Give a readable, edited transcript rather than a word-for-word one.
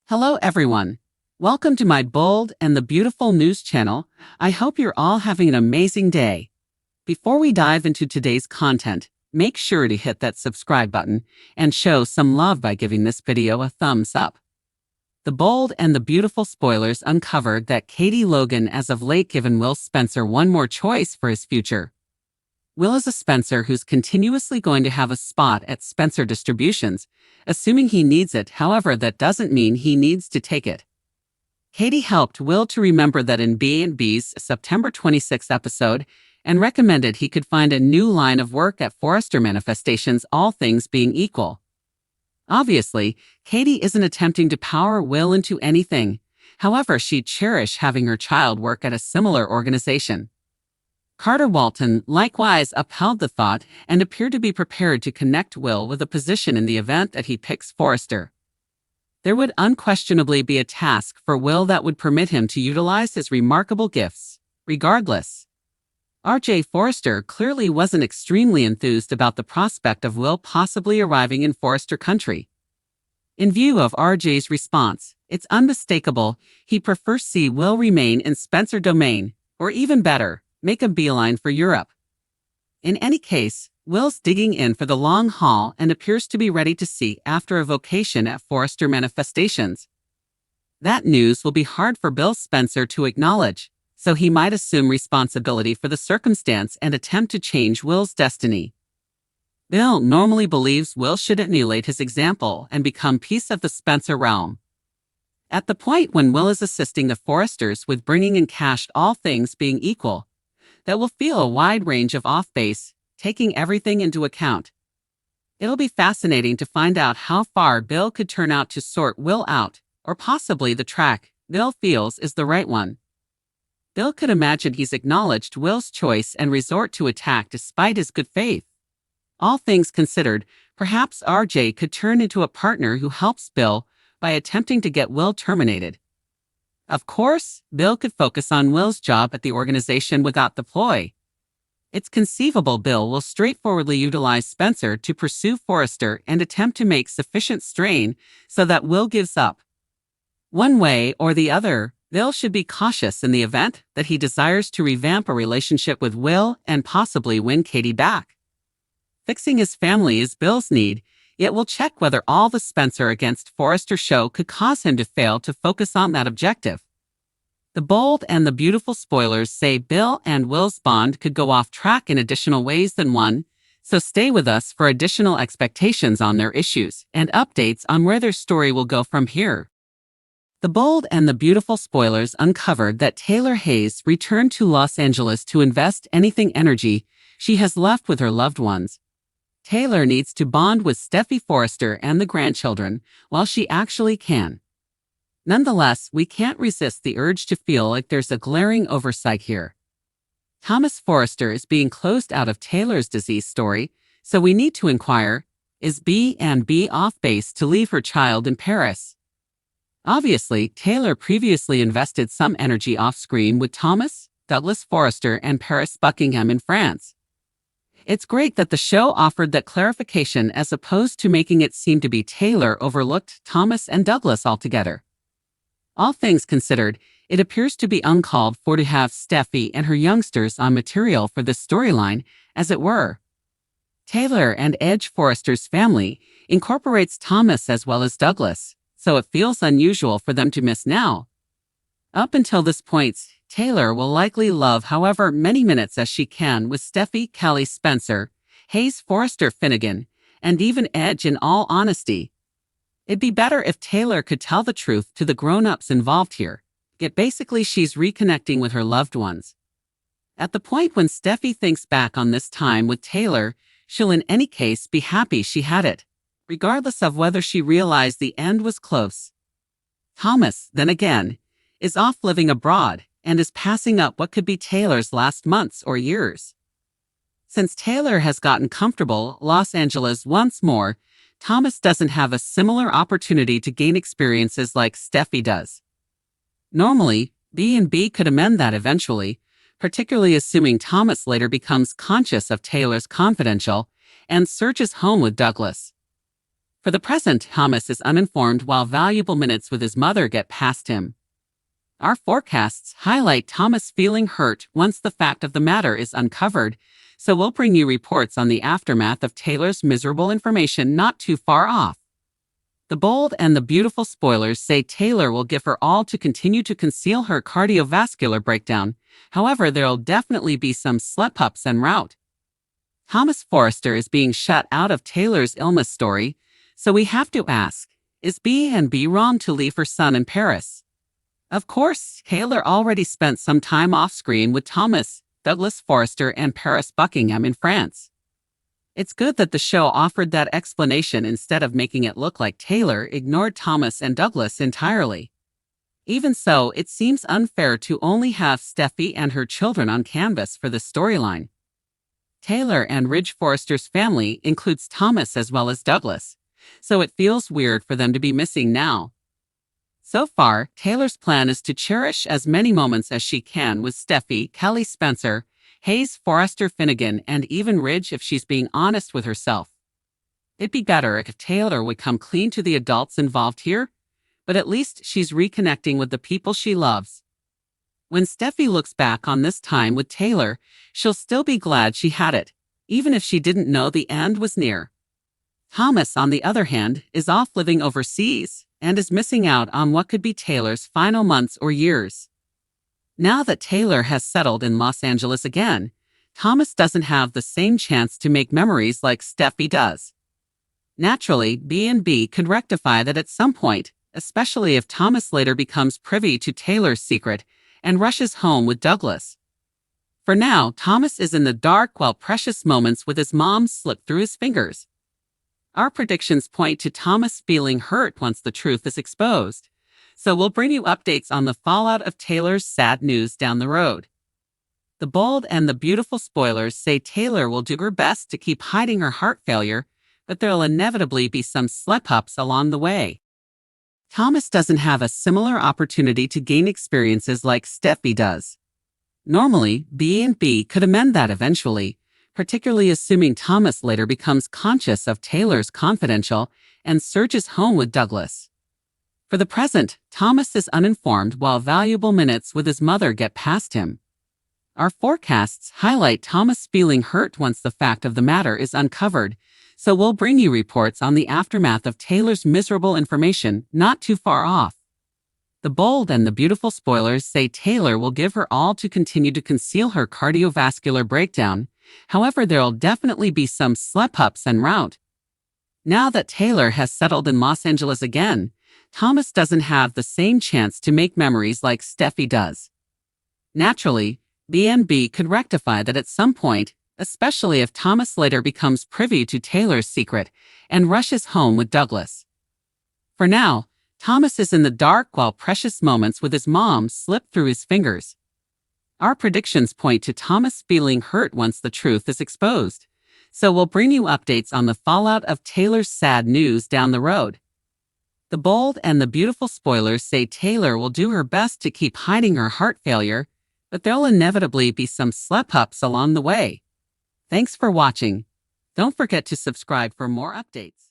Hello, everyone. Welcome to my bold and the beautiful news channel. I hope you're all having an amazing day. Before we dive into today's content, make sure to hit that subscribe button and show some love by giving this video a thumbs up. The bold and the beautiful spoilers uncovered that Katie Logan as of late given Will Spencer one more choice for his future. Will is a Spencer who's continuously going to have a spot at Spencer Distributions, assuming he needs it. However, that doesn't mean he needs to take it. Katie helped Will to remember that in B&B's September 26 episode and recommended he could find a new line of work at Forrester Manifestations, all things being equal. Obviously, Katie isn't attempting to power Will into anything. However, she'd cherish having her child work at a similar organization. Carter Walton likewise upheld the thought and appeared to be prepared to connect Will with a position in the event that he picks Forrester. There would unquestionably be a task for Will that would permit him to utilize his remarkable gifts. Regardless, R.J. Forrester clearly wasn't extremely enthused about the prospect of Will possibly arriving in Forrester country. In view of R.J.'s response, it's unmistakable he prefers see Will remain in Spencer domain, or even better, make a beeline for Europe. In any case, Will's digging in for the long haul and appears to be ready to seek after a vocation at Forrester Manifestations. That news will be hard for Bill Spencer to acknowledge, so he might assume responsibility for the circumstance and attempt to change Will's destiny. Bill normally believes Will should emulate his example and become piece of the Spencer realm. At the point when Will is assisting the Forresters with bringing in cash, all things being equal, that will feel a wide range of off-base, taking everything into account. It'll be fascinating to find out how far Bill could turn out to sort Will out, or possibly the track Bill feels is the right one. Bill could imagine he's acknowledged Will's choice and resort to attack despite his good faith. All things considered, perhaps RJ could turn into a partner who helps Bill by attempting to get Will terminated. Of course, Bill could focus on Will's job at the organization without the ploy. It's conceivable Bill will straightforwardly utilize Spencer to pursue Forrester and attempt to make sufficient strain so that Will gives up. One way or the other, Bill should be cautious in the event that he desires to revamp a relationship with Will and possibly win Katie back. Fixing his family is Bill's need, yet we'll check whether all the Spencer against Forrester show could cause him to fail to focus on that objective. The bold and the beautiful spoilers say Bill and Will's bond could go off track in additional ways than one, so stay with us for additional expectations on their issues and updates on where their story will go from here. The bold and the beautiful spoilers uncovered that Taylor Hayes returned to Los Angeles to invest anything energy she has left with her loved ones. Taylor needs to bond with Steffy Forrester and the grandchildren while she actually can. Nonetheless, we can't resist the urge to feel like there's a glaring oversight here. Thomas Forrester is being closed out of Taylor's disease story, so we need to inquire, is B&B off base to leave her child in Paris? Obviously, Taylor previously invested some energy off-screen with Thomas, Douglas Forrester and Paris Buckingham in France. It's great that the show offered that clarification as opposed to making it seem to be Taylor overlooked Thomas and Douglas altogether. All things considered, it appears to be uncalled for to have Steffy and her youngsters on material for this storyline, as it were. Taylor and Edge Forrester's family incorporates Thomas as well as Douglas, so it feels unusual for them to miss now. Up until this point, Taylor will likely love however many minutes as she can with Steffy, Kelly Spencer, Hayes Forrester Finnegan, and even Edge in all honesty. It'd be better if Taylor could tell the truth to the grown-ups involved here, yet basically she's reconnecting with her loved ones. At the point when Steffy thinks back on this time with Taylor, she'll in any case be happy she had it, regardless of whether she realized the end was close. Thomas, then again, is off living abroad and is passing up what could be Taylor's last months or years. Since Taylor has gotten comfortable Los Angeles once more, Thomas doesn't have a similar opportunity to gain experiences like Steffy does. Normally, B&B could amend that eventually, particularly assuming Thomas later becomes conscious of Taylor's confidential and surges home with Douglas. For the present, Thomas is uninformed while valuable minutes with his mother get past him. Our forecasts highlight Thomas feeling hurt once the fact of the matter is uncovered, so we'll bring you reports on the aftermath of Taylor's miserable information not too far off. The bold and the beautiful spoilers say Taylor will give her all to continue to conceal her cardiovascular breakdown. However, there'll definitely be some slip-ups en route. Thomas Forrester is being shut out of Taylor's illness story, so we have to ask, is B&B wrong to leave her son in Paris? Of course, Taylor already spent some time off-screen with Thomas, Douglas Forrester and Paris Buckingham in France. It's good that the show offered that explanation instead of making it look like Taylor ignored Thomas and Douglas entirely. Even so, it seems unfair to only have Steffi and her children on canvas for this storyline. Taylor and Ridge Forrester's family includes Thomas as well as Douglas, so it feels weird for them to be missing now. So far, Taylor's plan is to cherish as many moments as she can with Steffi, Kelly Spencer, Hayes, Forrester, Finnegan, and even Ridge if she's being honest with herself. It'd be better if Taylor would come clean to the adults involved here, but at least she's reconnecting with the people she loves. When Steffi looks back on this time with Taylor, she'll still be glad she had it, even if she didn't know the end was near. Thomas, on the other hand, is off living overseas and is missing out on what could be Taylor's final months or years. Now that Taylor has settled in Los Angeles again, Thomas doesn't have the same chance to make memories like Steffi does. Naturally, B&B could rectify that at some point, especially if Thomas later becomes privy to Taylor's secret and rushes home with Douglas. For now, Thomas is in the dark while precious moments with his mom slip through his fingers. Our predictions point to Thomas feeling hurt once the truth is exposed, so we'll bring you updates on the fallout of Taylor's sad news down the road. The bold and the beautiful spoilers say Taylor will do her best to keep hiding her heart failure, but there'll inevitably be some slip-ups along the way. Thomas doesn't have a similar opportunity to gain experiences like Steffi does. Normally, B&B could amend that eventually, particularly assuming Thomas later becomes conscious of Taylor's confidential and surges home with Douglas. For the present, Thomas is uninformed while valuable minutes with his mother get past him. Our forecasts highlight Thomas feeling hurt once the fact of the matter is uncovered, so we'll bring you reports on the aftermath of Taylor's miserable information not too far off. The bold and the beautiful spoilers say Taylor will give her all to continue to conceal her cardiovascular breakdown. However, there'll definitely be some slip-ups en route. Now that Taylor has settled in Los Angeles again, Thomas doesn't have the same chance to make memories like Steffi does. Naturally, B&B could rectify that at some point, especially if Thomas later becomes privy to Taylor's secret and rushes home with Douglas. For now, Thomas is in the dark while precious moments with his mom slip through his fingers. Our predictions point to Thomas feeling hurt once the truth is exposed, so we'll bring you updates on the fallout of Taylor's sad news down the road. The bold and the beautiful spoilers say Taylor will do her best to keep hiding her heart failure, but there'll inevitably be some slip-ups along the way. Thanks for watching. Don't forget to subscribe for more updates.